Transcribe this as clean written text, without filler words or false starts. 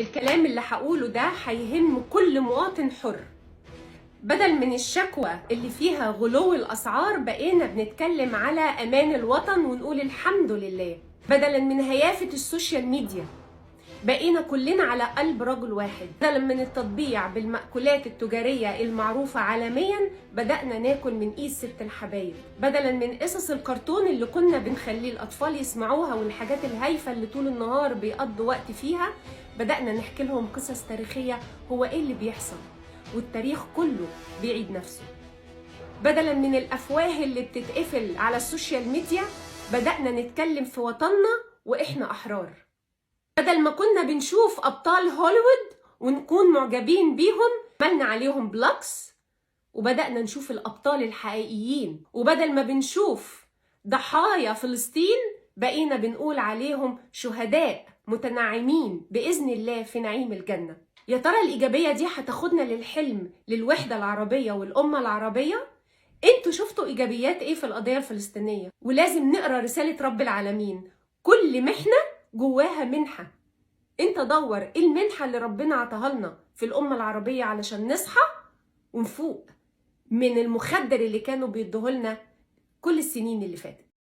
الكلام اللي هقوله ده هيهم كل مواطن حر. بدل من الشكوى اللي فيها غلو الأسعار بقينا بنتكلم على أمان الوطن ونقول الحمد لله. بدلا من هيافة السوشيال ميديا بقينا كلنا على قلب رجل واحد. بدلا من التطبيع بالمأكولات التجارية المعروفة عالميا بدأنا ناكل من ايد ست الحبايب. بدلا من قصص الكرتون اللي كنا بنخلي الأطفال يسمعوها والحاجات الهايفة اللي طول النهار بيقضوا وقت فيها بدأنا نحكي لهم قصص تاريخية. هو ايه اللي بيحصل؟ والتاريخ كله بيعيد نفسه. بدلا من الأفواه اللي بتتقفل على السوشيال ميديا بدأنا نتكلم في وطننا وإحنا أحرار. بدل ما كنا بنشوف أبطال هوليوود ونكون معجبين بيهم عملنا عليهم بلوكس وبدأنا نشوف الأبطال الحقيقيين. وبدل ما بنشوف ضحايا فلسطين بقينا بنقول عليهم شهداء متنعمين بإذن الله في نعيم الجنة. يا ترى الإيجابية دي هتاخدنا للحلم للوحدة العربية والأمة العربية؟ انتوا شفتوا إيجابيات إيه في القضية الفلسطينية؟ ولازم نقرأ رسالة رب العالمين، كل محنة جواها منحة. انت دور ايه المنحة اللي ربنا عطاها لنا في الأمة العربية علشان نصحى ونفوق من المخدر اللي كانوا بيدوه لنا كل السنين اللي فاتت.